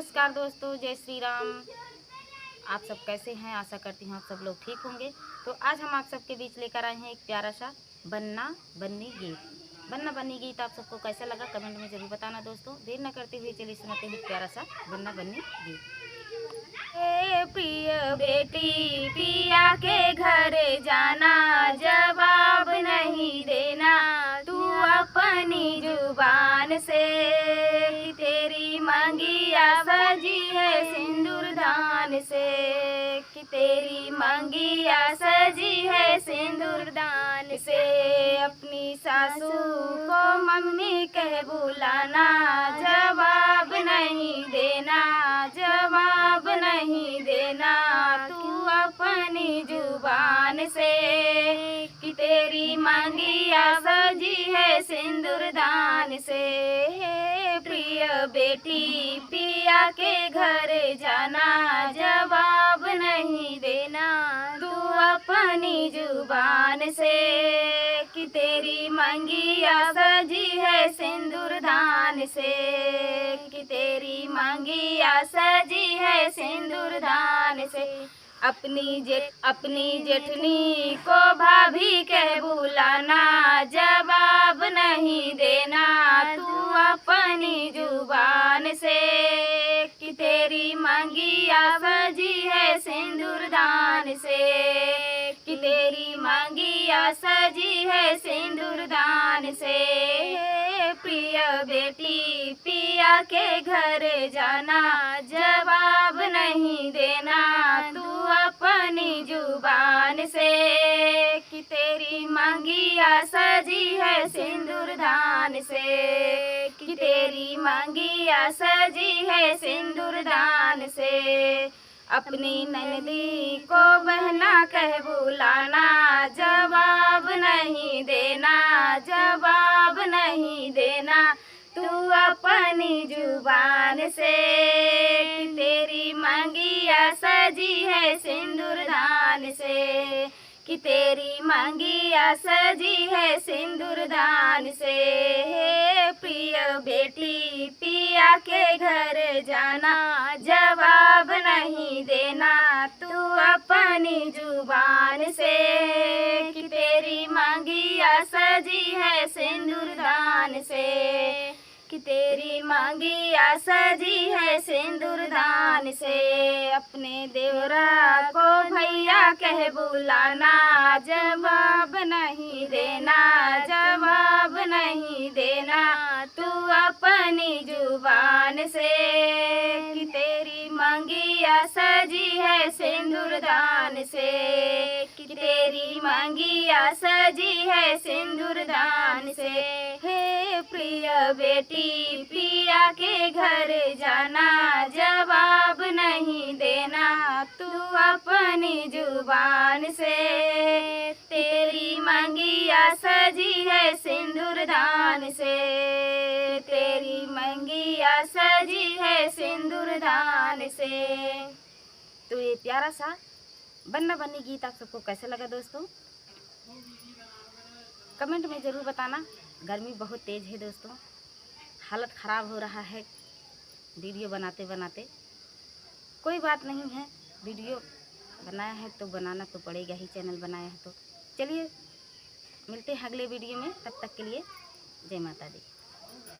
नमस्कार दोस्तों, जय श्री राम। आप सब कैसे हैं? आशा करती हूँ आप सब लोग ठीक होंगे। तो आज हम आप सबके बीच लेकर आए हैं एक प्यारा सा बन्ना बन्नी गीत। बन्ना बन्नी गीत आप सबको कैसा लगा कमेंट में ज़रूर बताना दोस्तों। देर न करते हुए चलिए सुनाते हैं एक प्यारा सा बन्ना बन्नी गीत। ए प्रिय बेटी पिया के घर जाना, जवाब नहीं देना तू अपनी जुबान से। तेरी मंगिया सजी है सिंदूर दान से, कि तेरी मंगिया सजी है सिंदूर दान से। अपनी सासू को मम्मी कह बुलाना, जवाब नहीं देना, जवाब नहीं देना तू अपनी जुबान से। कि तेरी मंगिया सजी है सिंदूर दान से। प्रिय बेटी पिया के घर जाना, जवाब नहीं देना तू अपनी जुबान से। कि तेरी मंगिया सजी है सिंदूर दान से, कि तेरी मंगिया सजी है सिंदूर दान से। अपनी जेठनी को भाभी कह बुलाना, जवाब नहीं देना तू अपनी जुबान से। कि तेरी मंगिया सजी है सिंदूर दान से, कि तेरी मंगिया सजी है सिंदूर दान से। प्रिय बेटी पिया के घर जाना, जवाब नहीं देना तू अपनी जुबान से। कि तेरी मंगिया सजी है सिंदूर दान से, कि तेरी मंगिया सजी है सिंदूर दान से। अपनी ननदी को बहना कह बुलाना, जवाब नहीं देना, जवाब नहीं देना तू अपनी जुबान से। कि तेरी मंगिया सजी है सिंदूर दान से, कि तेरी मंगिया सजी है सिंदूर दान से। प्रिय बेटी पिया के घर जाना, जवाब नहीं देना तू अपनी जुबान से। कि तेरी मंगिया सजी है सिंदूर दान से, कि तेरी मंगिया सजी है सिंदूर दान से। अपने देवरा को भैया कह बुलाना, जवाब नहीं देना, जवाब नहीं देना तू अपनी जुबान से। कि तेरी मंगिया सजी है सिंदूर दान से, कि तेरी मंगिया सजी है सिंदूर दान से। हे प्रिय बेटी पिया के घर जाना, जवाब नहीं देना तू अपनी जुबान से। तेरी मंगिया सजी है सिंदूर दान से, तेरी मंगिया सजी है सिंदूर दान से। तो ये प्यारा सा बन्ना बन्नी गीत आप सबको कैसे लगा दोस्तों? कमेंट में ज़रूर बताना। गर्मी बहुत तेज़ है दोस्तों, हालत ख़राब हो रहा है वीडियो बनाते बनाते। कोई बात नहीं है, वीडियो बनाया है तो बनाना तो पड़ेगा ही, चैनल बनाया है तो। चलिए मिलते हैं अगले वीडियो में, तब तक के लिए जय माता दी।